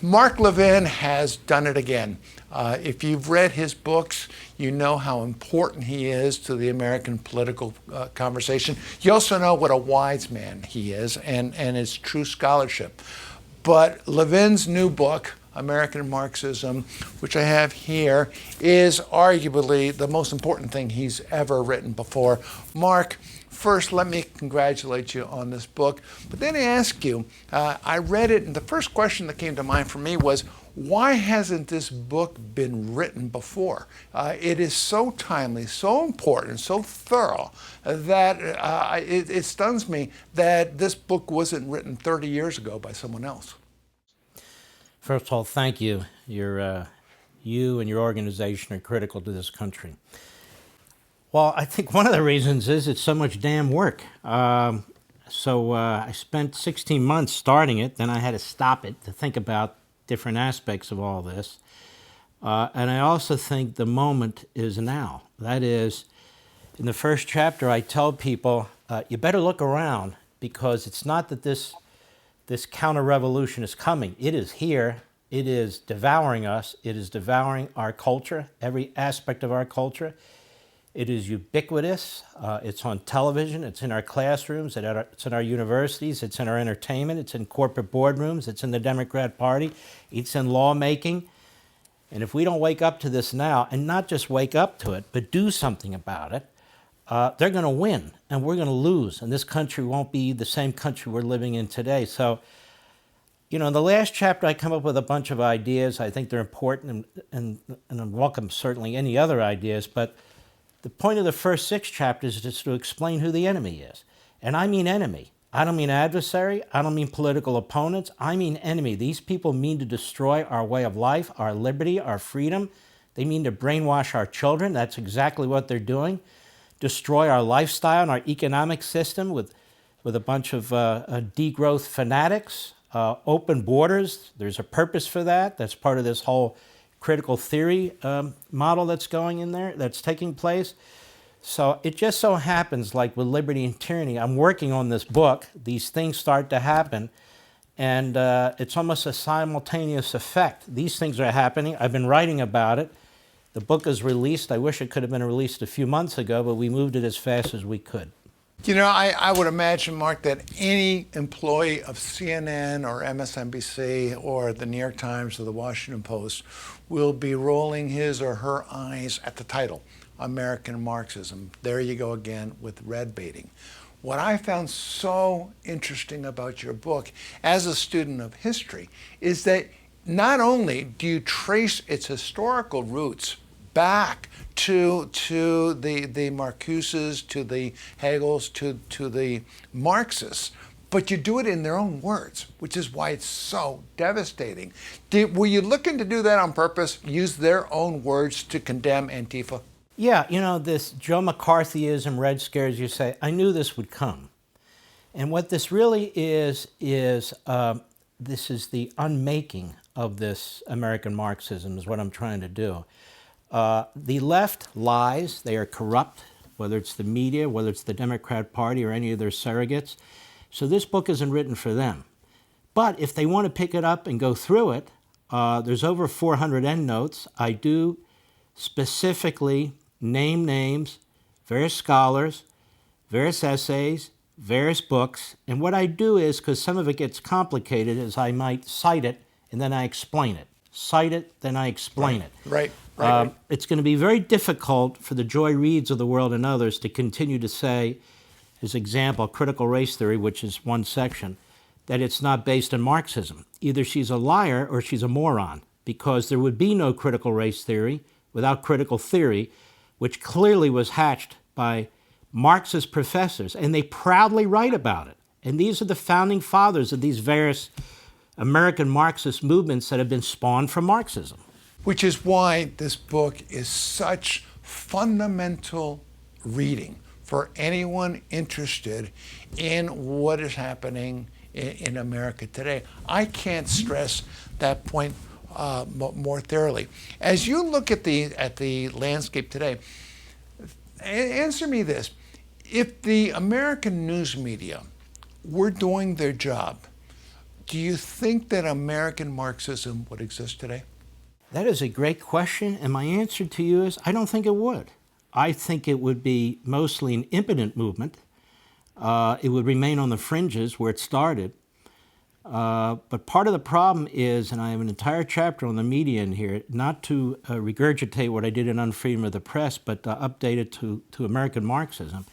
Mark Levin has done it again. If you've read his books, you know how important he is to the American political conversation. You also know what a wise man he is and his true scholarship. But Levin's new book, American Marxism, which I have here, is arguably the most important thing he's ever written before. Mark, first, let me congratulate you on this book, but then ask you, I read it, and the first question that came to mind for me was, why hasn't this book been written before? It is so timely, so important, so thorough, that it stuns me that this book wasn't written 30 years ago by someone else. First of all, thank you. You and your organization are critical to this country. Well, I think one of the reasons is it's so much damn work. I spent 16 months starting it, then I had to stop it to think about different aspects of all this. And I also think the moment is now. That is, in the first chapter, I tell people, you better look around, because it's not that this counter-revolution is coming. It is here. It is devouring us. It is devouring our culture, every aspect of our culture. It is ubiquitous. It's on television. It's in our classrooms. It's in our universities. It's in our entertainment. It's in corporate boardrooms. It's in the Democrat Party. It's in lawmaking. And if we don't wake up to this now, and not just wake up to it, but do something about it, they're going to win, and we're going to lose. And this country won't be the same country we're living in today. So, you know, in the last chapter, I come up with a bunch of ideas. I think they're important, and I welcome certainly any other ideas, but the point of the first 6 chapters is just to explain who the enemy is. And I mean enemy. I don't mean adversary. I don't mean political opponents. I mean enemy. These people mean to destroy our way of life, our liberty, our freedom. They mean to brainwash our children. That's exactly what they're doing. Destroy our lifestyle and our economic system with a bunch of degrowth fanatics. Open borders. There's a purpose for that. That's part of this whole critical theory model that's going in there, that's taking place. So it just so happens, like with liberty and tyranny, I'm working on this book, these things start to happen, and it's almost a simultaneous effect. These things are happening. I've been writing about it. The book is released. I wish it could have been released a few months ago, but we moved it as fast as we could. You know, I would imagine, Mark, that any employee of CNN or MSNBC or the New York Times or the Washington Post will be rolling his or her eyes at the title, American Marxism. There you go again with red baiting. What I found so interesting about your book as a student of history is that not only do you trace its historical roots back to the Marcuses, to the Hegels, to the Marxists, but you do it in their own words, which is why it's so devastating. Were you looking to do that on purpose, use their own words to condemn Antifa? Yeah, you know, this Joe McCarthyism, Red Scares, you say, I knew this would come. And what this really is this is the unmaking of this American Marxism is what I'm trying to do. The left lies. They are corrupt, whether it's the media, whether it's the Democrat Party or any of their surrogates. So this book isn't written for them. But if they want to pick it up and go through it, there's over 400 endnotes. I do specifically name names, various scholars, various essays, various books. And what I do is, because some of it gets complicated, is I might cite it and then I explain it. Cite it, then I explain it. Right. It's going to be very difficult for the Joy Reids of the world and others to continue to say, as example, critical race theory, which is one section, that it's not based on Marxism. Either she's a liar or she's a moron, because there would be no critical race theory without critical theory, which clearly was hatched by Marxist professors, and they proudly write about it. And these are the founding fathers of these various American Marxist movements that have been spawned from Marxism. Which is why this book is such fundamental reading for anyone interested in what is happening in America today. I can't stress that point more thoroughly. As you look at the landscape today, answer me this. If the American news media were doing their job Do you think that American Marxism would exist today? That is a great question, and my answer to you is I don't think it would. I think it would be mostly an impotent movement. It would remain on the fringes where it started. But part of the problem is, and I have an entire chapter on the media in here, not to regurgitate what I did in Unfreedom of the Press, but update it to American Marxism.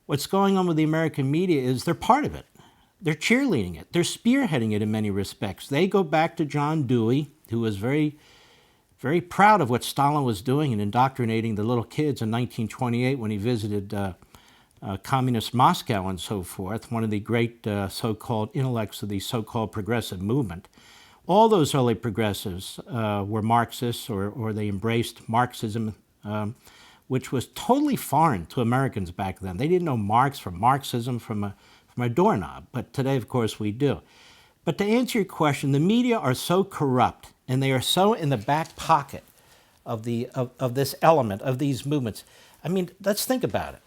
What's going on with the American media is they're part of it. They're cheerleading it. They're spearheading it in many respects. They go back to John Dewey, who was very, very proud of what Stalin was doing in indoctrinating the little kids in 1928 when he visited communist Moscow and so forth, one of the great so-called intellects of the so-called progressive movement. All those early progressives were Marxists, or they embraced Marxism, which was totally foreign to Americans back then. They didn't know Marx from Marxism from a doorknob, but today, of course, we do. But to answer your question, the media are so corrupt, and they are so in the back pocket of this element, of these movements. I mean, let's think about it.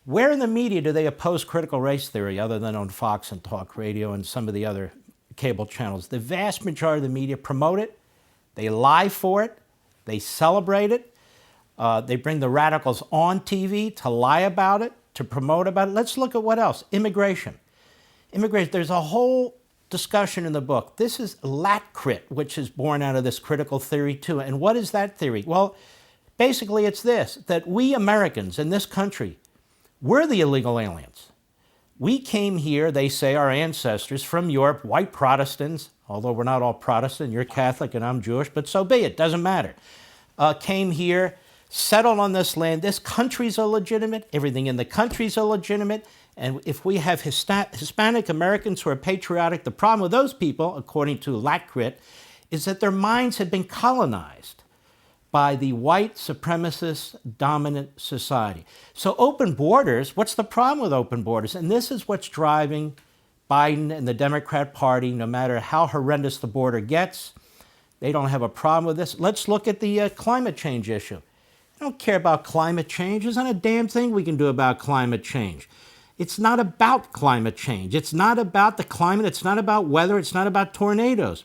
Where in the media do they oppose critical race theory other than on Fox and Talk Radio and some of the other cable channels? The vast majority of the media promote it, they lie for it, they celebrate it, they bring the radicals on TV to lie about it, to promote about it. Let's look at what else. Immigration. Immigration, there's a whole discussion in the book. This is lat-crit, which is born out of this critical theory too. And what is that theory? Well, basically it's this, that we Americans in this country, we're the illegal aliens. We came here, they say, our ancestors from Europe, white Protestants, although we're not all Protestant, you're Catholic and I'm Jewish, but so be it, doesn't matter. Came here, settled on this land. This country's illegitimate. Everything in the country's illegitimate. And if we have Hispanic Americans who are patriotic, the problem with those people, according to Latcrit, is that their minds have been colonized by the white supremacist dominant society. So open borders, what's the problem with open borders? And this is what's driving Biden and the Democrat Party, no matter how horrendous the border gets. They don't have a problem with this. Let's look at the climate change issue. I don't care about climate change. There's not a damn thing we can do about climate change. It's not about climate change. It's not about the climate. It's not about weather. It's not about tornadoes.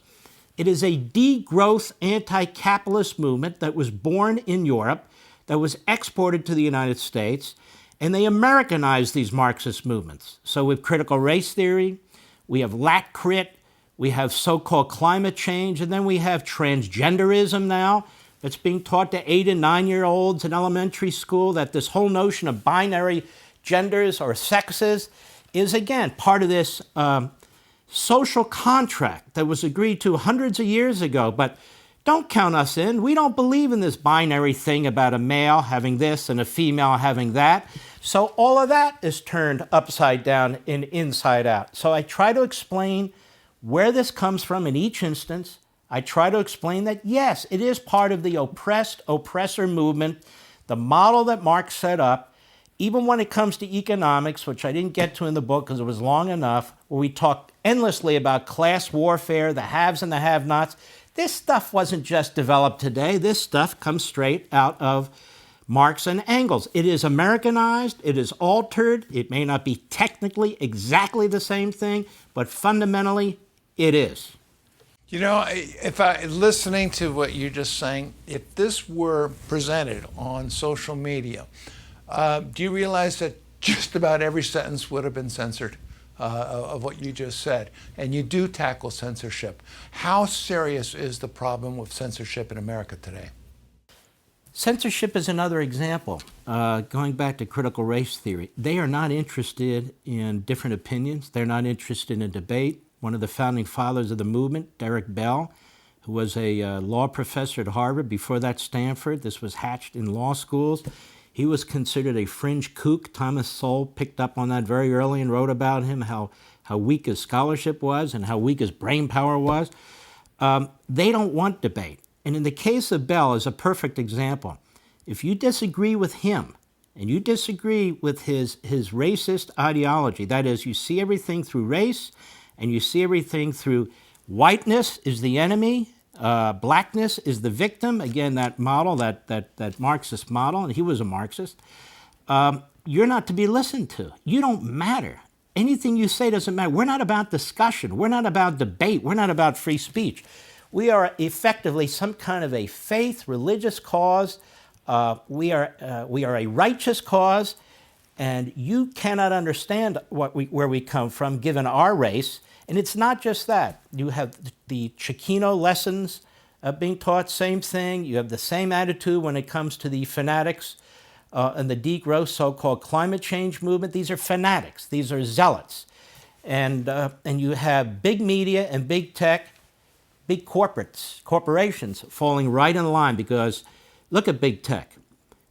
It is a degrowth anti-capitalist movement that was born in Europe, that was exported to the United States, and they Americanized these Marxist movements. So with critical race theory, we have lat-crit, we have so-called climate change, and then we have transgenderism now. That's being taught to 8- and 9-year-olds in elementary school, that this whole notion of binary genders or sexes is, again, part of this social contract that was agreed to hundreds of years ago. But don't count us in. We don't believe in this binary thing about a male having this and a female having that. So all of that is turned upside down and inside out. So I try to explain where this comes from in each instance. I try to explain that, yes, it is part of the oppressor movement, the model that Marx set up, even when it comes to economics, which I didn't get to in the book because it was long enough, where we talk endlessly about class warfare, the haves and the have-nots. This stuff wasn't just developed today. This stuff comes straight out of Marx and Engels. It is Americanized, it is altered, it may not be technically exactly the same thing, but fundamentally it is. You know, listening to what you're just saying, if this were presented on social media, do you realize that just about every sentence would have been censored of what you just said? And you do tackle censorship. How serious is the problem with censorship in America today? Censorship is another example. Going back to critical race theory, they are not interested in different opinions. They're not interested in debate. One of the founding fathers of the movement, Derek Bell, who was a law professor at Harvard, before that Stanford. This was hatched in law schools. He was considered a fringe kook. Thomas Sowell picked up on that very early and wrote about him, how weak his scholarship was and how weak his brain power was. They don't want debate. And in the case of Bell is a perfect example. If you disagree with him and you disagree with his racist ideology, that is, you see everything through race and you see everything through whiteness is the enemy, blackness is the victim, again, that model, that Marxist model, and he was a Marxist, you're not to be listened to. You don't matter. anything you say doesn't matter. We're not about discussion. We're not about debate. We're not about free speech. We are effectively some kind of a faith, religious cause. We are a righteous cause, and you cannot understand where we come from given our race. And it's not just that. You have the Chicano lessons being taught, same thing. You have the same attitude when it comes to the fanatics and the degrowth so-called climate change movement. These are fanatics. These are zealots. And you have big media and big tech, big corporations falling right in line because look at big tech.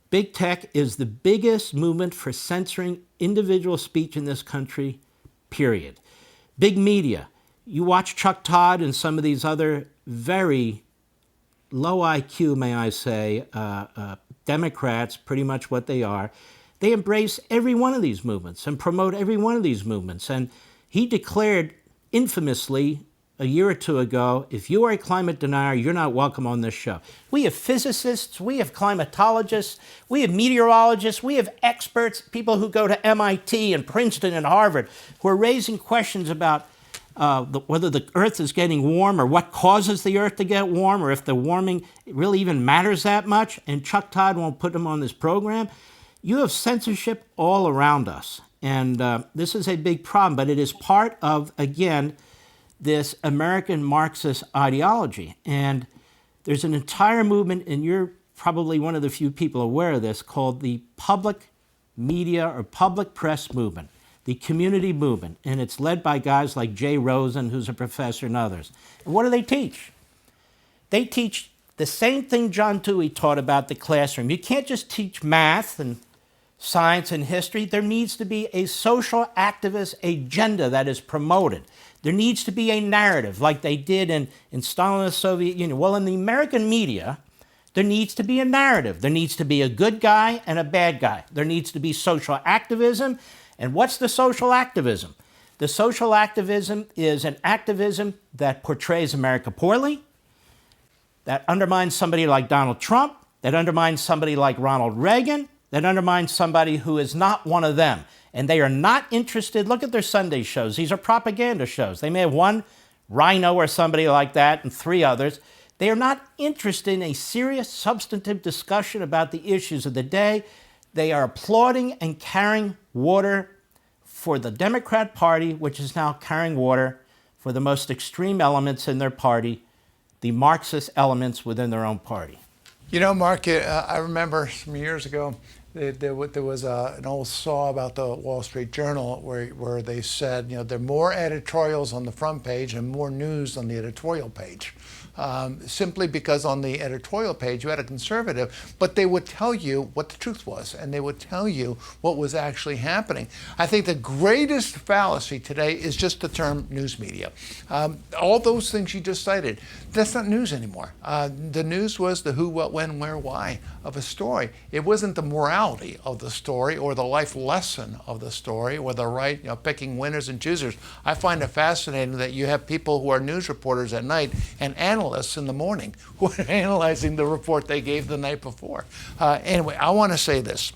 Big tech is the biggest movement for censoring individual speech in this country, period. Big media. You watch Chuck Todd and some of these other very low IQ, may I say, Democrats, pretty much what they are. They embrace every one of these movements and promote every one of these movements. And he declared infamously a year or two ago, if you are a climate denier, you're not welcome on this show. We have physicists, we have climatologists, we have meteorologists, we have experts, people who go to MIT and Princeton and Harvard, who are raising questions about whether the Earth is getting warm or what causes the Earth to get warm or if the warming really even matters that much, and Chuck Todd won't put them on this program. You have censorship all around us, and this is a big problem, but it is part of, again, this American Marxist ideology. And there's an entire movement, and you're probably one of the few people aware of this, called the public media or public press movement, the community movement. And it's led by guys like Jay Rosen, who's a professor, and others. And what do they teach? They teach the same thing John Dewey taught about the classroom. You can't just teach math and science and history. There needs to be a social activist agenda that is promoted. There needs to be a narrative like they did in Stalinist Soviet Union. Well, in the American media, there needs to be a narrative. There needs to be a good guy and a bad guy. There needs to be social activism. And what's the social activism? The social activism is an activism that portrays America poorly, that undermines somebody like Donald Trump, that undermines somebody like Ronald Reagan, that undermines somebody who is not one of them. And they are not interested. Look at their Sunday shows. These are propaganda shows. They may have one Rhino or somebody like that and three others. They are not interested in a serious, substantive discussion about the issues of the day. They are applauding and carrying water for the Democrat Party, which is now carrying water for the most extreme elements in their party, the Marxist elements within their own party. You know, Mark, I remember some years ago, there was an old saw about the Wall Street Journal where they said, you know, there are more editorials on the front page and more news on the editorial page. Simply because on the editorial page you had a conservative, but they would tell you what the truth was, and they would tell you what was actually happening. I think the greatest fallacy today is just the term news media. All those things you just cited, that's not news anymore. The news was the who, what, when, where, why of a story. It wasn't the morality of the story or the life lesson of the story or the right, you know, picking winners and choosers. I find it fascinating that you have people who are news reporters at night and analysts in the morning who are analyzing the report they gave the night before. Anyway, I want to say this.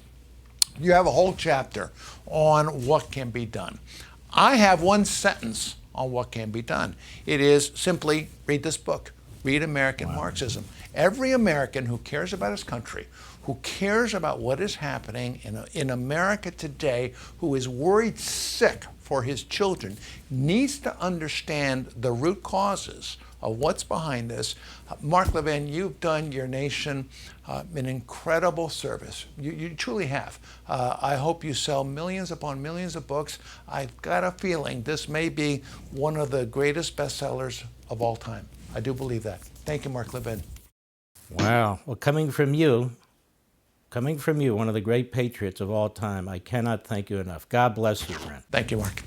You have a whole chapter on what can be done. I have one sentence on what can be done. It is simply read this book. Read American Marxism. Every American who cares about his country, who cares about what is happening in America today, who is worried sick for his children, needs to understand the root causes of what's behind this. Mark Levin, you've done your nation an incredible service. You truly have. I hope you sell millions upon millions of books. I've got a feeling this may be one of the greatest bestsellers of all time. I do believe that. Thank you, Mark Levin. Wow. Well, coming from you, one of the great patriots of all time, I cannot thank you enough. God bless you, Brent. Thank you, Mark.